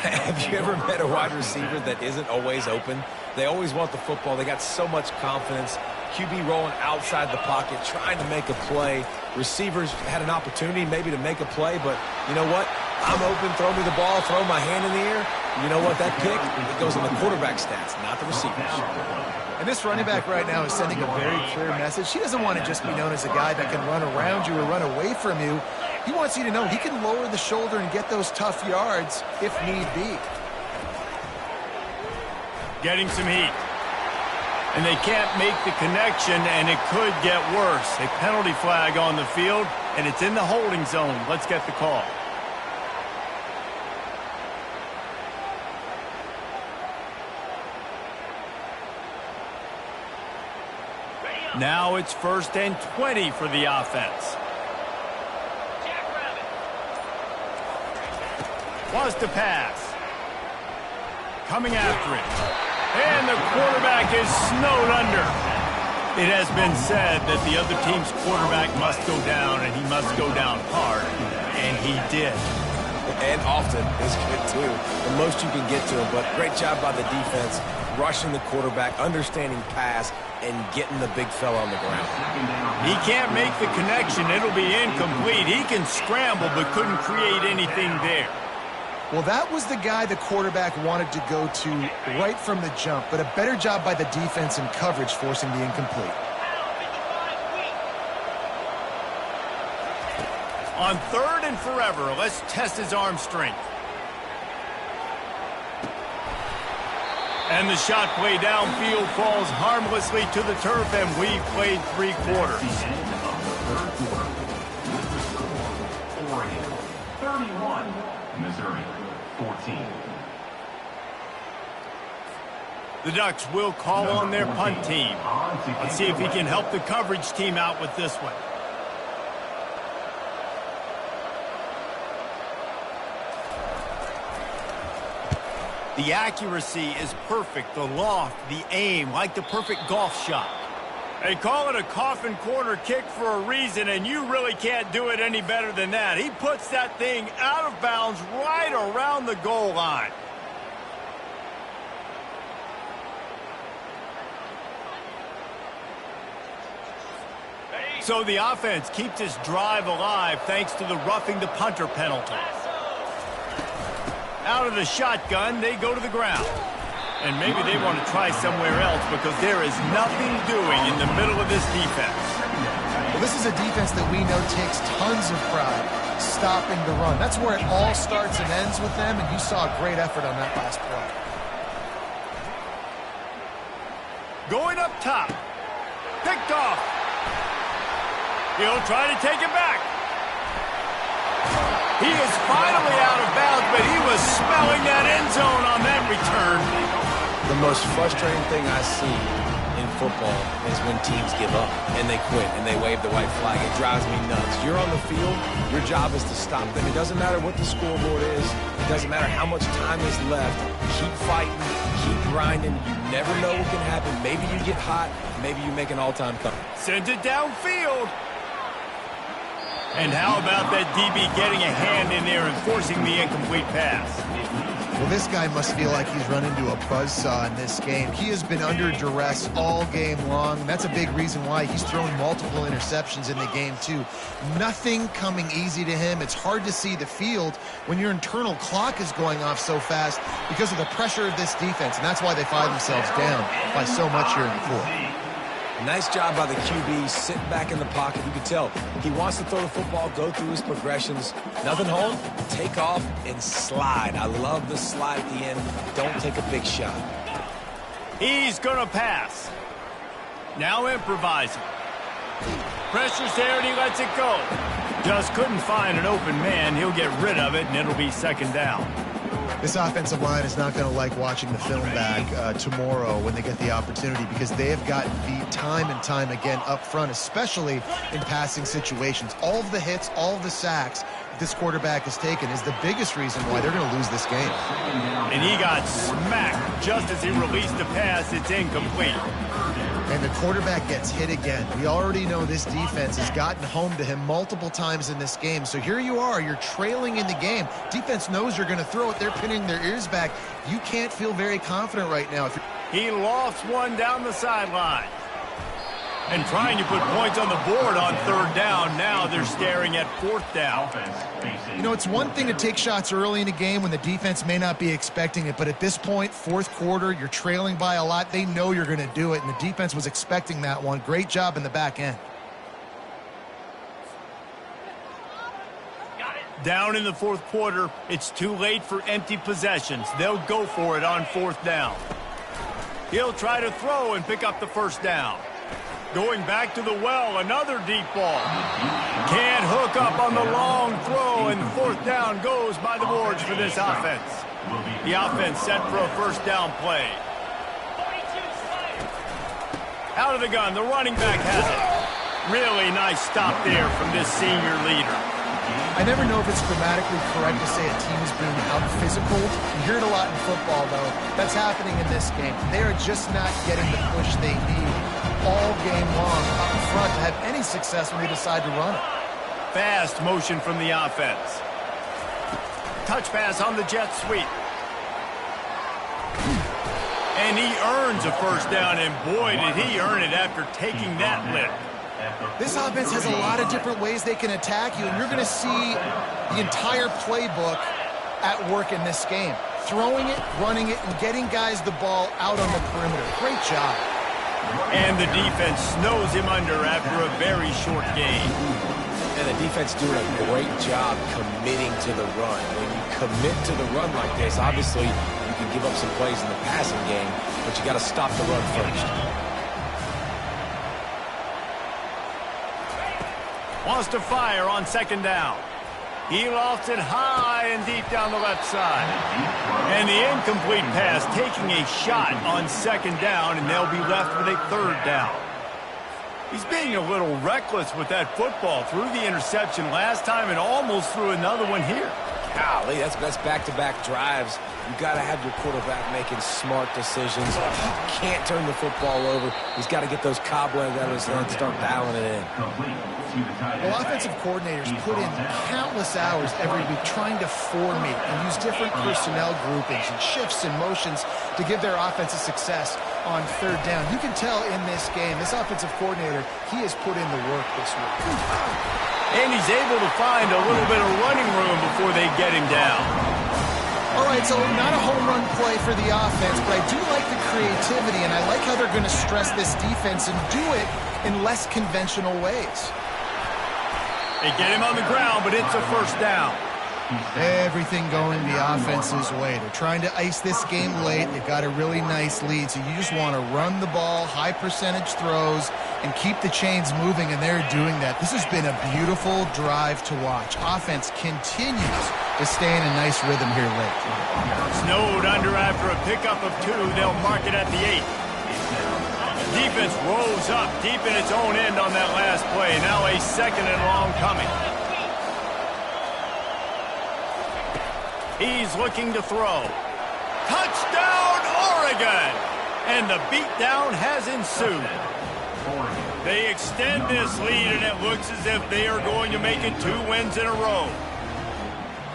Have you ever met a wide receiver that isn't always open? They always want the football. They got so much confidence. QB rolling outside the pocket, trying to make a play. Receivers had an opportunity maybe to make a play, but you know what? I'm open, throw me the ball, throw my hand in the air. You know what? That pick, it goes in the quarterback stats, not the receivers.
And this running back right now is sending a very clear message. He doesn't want to just be known as a guy that can run around you or run away from you. He wants you to know he can lower the shoulder and get those tough yards if need be.
Getting some heat. And they can't make the connection, and it could get worse. A penalty flag on the field, and it's in the holding zone. Let's get the call. Now it's 1st and 20 for the offense. Wants to pass. Coming after it. And the quarterback is snowed under. It has been said that the other team's quarterback must go down, and he must go down hard. And he did.
And often is good, too. The most you can get to him, but great job by the defense, rushing the quarterback, understanding pass, and getting the big fella on the ground.
He can't make the connection. It'll be incomplete. He can scramble, but couldn't create anything there.
Well, that was the guy the quarterback wanted to go to right from the jump, but a better job by the defense in coverage forcing the incomplete.
On 3rd and forever, let's test his arm strength. And the shot play downfield falls harmlessly to the turf, and we've played 3 quarters.
Oregon 31, Missouri 14.
The Ducks will call on their punt team. Let's see if he can help the coverage team out with this one. The accuracy is perfect, the loft, the aim, like the perfect golf shot. They call it a coffin corner kick for a reason, and you really can't do it any better than that. He puts that thing out of bounds right around the goal line. So the offense keeps this drive alive thanks to the roughing the punter penalty. Out of the shotgun, they go to the ground. And maybe they want to try somewhere else because there is nothing doing in the middle of this defense.
Well, this is a defense that we know takes tons of pride stopping the run. That's where it all starts and ends with them, and you saw a great effort on that last play.
Going up top. Picked off. He'll try to take it back. He is finally out of bounds, but he was smelling that end zone on that return.
The most frustrating thing I see in football is when teams give up and they quit and they wave the white flag. It drives me nuts. You're on the field. Your job is to stop them. It doesn't matter what the scoreboard is. It doesn't matter how much time is left. Keep fighting. Keep grinding. You never know what can happen. Maybe you get hot. Maybe you make an all-time cover.
Sends it downfield. And how about that DB getting a hand in there and forcing the incomplete pass?
Well, this guy must feel like he's run into a buzzsaw in this game. He has been under duress all game long. That's a big reason why he's thrown multiple interceptions in the game, too. Nothing coming easy to him. It's hard to see the field when your internal clock is going off so fast because of the pressure of this defense, and that's why they find themselves down by so much here in the fourth.
Nice job by the QB, sitting back in the pocket. You can tell he wants to throw the football, go through his progressions. Nothing home, take off, and slide. I love the slide at the end. Don't take a big shot.
He's going to pass. Now improvising. Pressure's there, and he lets it go. Just couldn't find an open man. He'll get rid of it, and it'll be second down.
This offensive line is not going to like watching the film back tomorrow when they get the opportunity because they have gotten beat time and time again up front, especially in passing situations. All of the hits, all of the sacks that this quarterback has taken is the biggest reason why they're going to lose this game.
And he got smacked just as he released the pass. It's incomplete.
And the quarterback gets hit again. We already know this defense has gotten home to him multiple times in this game. So here you are, you're trailing in the game. Defense knows you're going to throw it. They're pinning their ears back. You can't feel very confident right now.
He lofts one down the sideline. And trying to put points on the board on third down. Now they're staring at fourth down.
You know, it's one thing to take shots early in a game when the defense may not be expecting it, but at this point, fourth quarter, you're trailing by a lot. They know you're going to do it, and the defense was expecting that one. Great job in the back end.
Down in the fourth quarter, it's too late for empty possessions. They'll go for it on fourth down. He'll try to throw and pick up the first down. Going back to the well, another deep ball. Can't hook up on the long throw, and fourth down goes by the boards for this offense. The offense set for a first down play. Out of the gun, the running back has it. Really nice stop there from this senior leader.
I never know if it's grammatically correct to say a team is being out-physical. You hear it a lot in football, though. That's happening in this game. They are just not getting the push they need all game long up front to have any success when they decide to run it.
Fast motion from the offense. Touch pass on the jet sweep. And he earns a first down, and boy, did he earn it after taking that lick.
This offense has a lot of different ways they can attack you, and you're going to see the entire playbook at work in this game. Throwing it, running it, and getting guys the ball out on the perimeter. Great job.
And the defense snows him under after a very short game.
And the defense doing a great job committing to the run. When you commit to the run like this, obviously you can give up some plays in the passing game, but you got to stop the run first.
Wants to fire on second down. He lofts it high and deep down the left side. And the incomplete pass taking a shot on second down, and they'll be left with a third down. He's being a little reckless with that football. Threw the interception last time and almost threw another one here.
Golly, that's back-to-back drives You got to have your quarterback making smart decisions. He can't turn the football over. He's got to get those cobwebs out of his head and start dialing it in.
Well, offensive coordinators put in countless hours every week trying to formate and use different personnel groupings and shifts and motions to give their offensive success on third down. You can tell in this game, this offensive coordinator, he has put in the work this week.
And he's able to find a little bit of running room before they get him down.
All right, so not a home run play for the offense, but I do like the creativity, and I like how they're going to stress this defense and do it in less conventional ways.
They get him on the ground, but it's a first down.
Everything going the offense's way. They're trying to ice this game late. They've got a really nice lead, so you just want to run the ball, high percentage throws, and keep the chains moving, and they're doing that. This has been a beautiful drive to watch. Offense continues to stay in a nice rhythm here late.
Snowed under after a pickup of 2. They'll mark it at the 8. Defense rolls up deep in its own end on that last play. Now a second and long coming. He's looking to throw. Touchdown, Oregon! And the beatdown has ensued. They extend this lead, and it looks as if they are going to make it 2 wins in a row.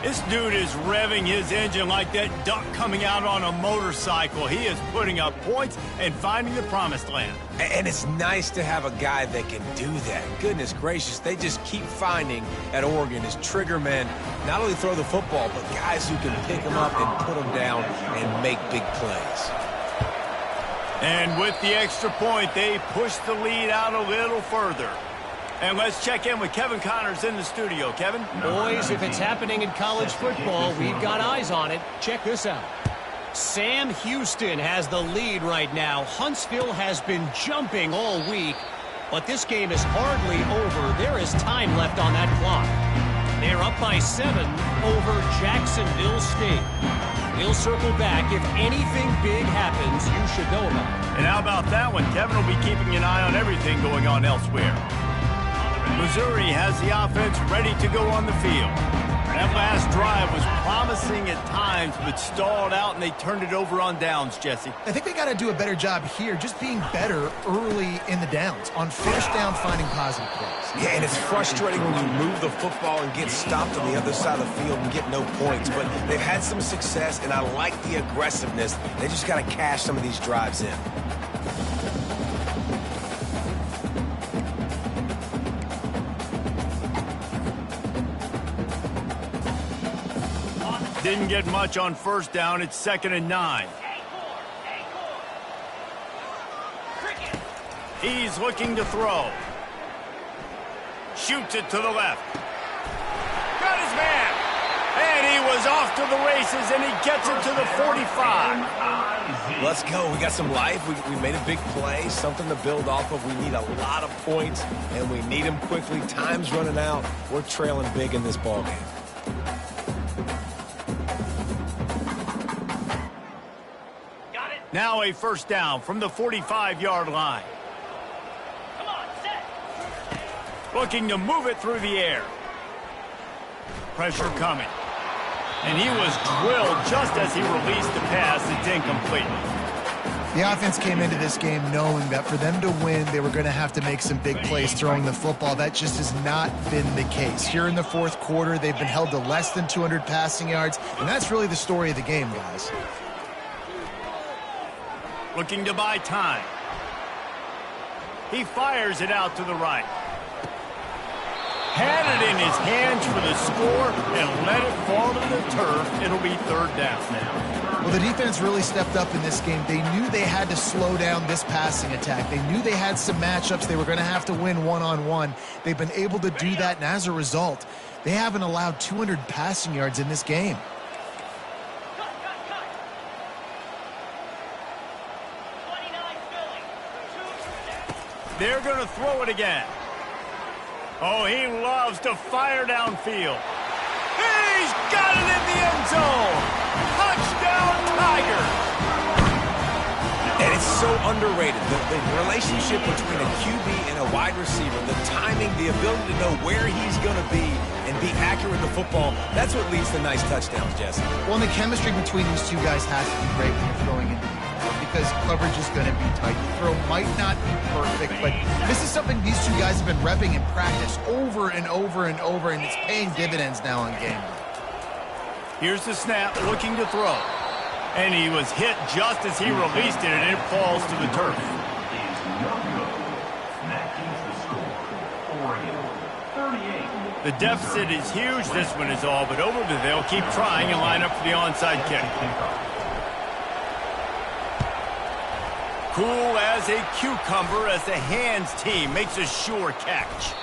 This dude is revving his engine like that duck coming out on a motorcycle. He is putting up points and finding the promised land.
And it's nice to have a guy that can do that. Goodness gracious, they just keep finding at Oregon as trigger men, not only throw the football, but guys who can pick them up and put them down and make big plays.
And with the extra point, they push the lead out a little further. And let's check in with Kevin Connors in the studio. Kevin?
Boys, if it's happening in college football, we've got eyes on it. Check this out. Sam Houston has the lead right now. Huntsville has been jumping all week, but this game is hardly over. There is time left on that clock. They're up by 7 over Jacksonville State. We'll circle back. If anything big happens, you should know about it.
And how about that one? Kevin will be keeping an eye on everything going on elsewhere. Missouri has the offense ready to go on the field. That last drive was promising at times, but stalled out, and they turned it over on downs, Jesse.
I think they got to do a better job here, just being better early in the downs. On first down, finding positive plays.
Yeah, and it's frustrating when you move the football and get stopped on the other side of the field and get no points. But they've had some success, and I like the aggressiveness. They just got to cash some of these drives in.
Didn't get much on first down. It's 2nd and 9. He's looking to throw. Shoots it to the left. Got his man. And he was off to the races, and he gets it to the 45.
Let's go. We got some life. We made a big play, something to build off of. We need a lot of points, and we need them quickly. Time's running out. We're trailing big in this ballgame.
Now a first down from the 45-yard line.
Come on, set.
Looking to move it through the air. Pressure coming. And he was drilled just as he released the pass. It's incomplete.
The offense came into this game knowing that for them to win, they were going to have to make some big plays throwing the football. That just has not been the case. Here in the fourth quarter, they've been held to less than 200 passing yards, and that's really the story of the game, guys.
Looking to buy time. He fires it out to the right. Had it in his hands for the score and let it fall to the turf. It'll be 3rd down now.
Well, the defense really stepped up in this game. They knew they had to slow down this passing attack. They knew they had some matchups they were going to have to win one-on-one. They've been able to do that, and as a result, they haven't allowed 200 passing yards in this game.
They're going to throw it again. Oh, he loves to fire downfield. He's got it in the end zone. Touchdown, Tigers.
And it's so underrated. The relationship between a QB and a wide receiver, the timing, the ability to know where he's going to be and be accurate with the football. That's what leads to nice touchdowns, Jesse.
Well, and the chemistry between these two guys has to be great when you're throwing into the air because coverage is going to be tight. The throw might not be perfect, but this is something these two guys have been repping in practice over and over and over, and it's paying dividends now on game day.
Here's the snap, looking to throw. And he was hit just as he released it, and it falls to the turf.
Is no good. That keeps the score. Oregon, 38.
The deficit is huge. This one is all but over, but they'll keep trying and line up for the onside kick. Cool as a cucumber as the hands team makes a sure catch.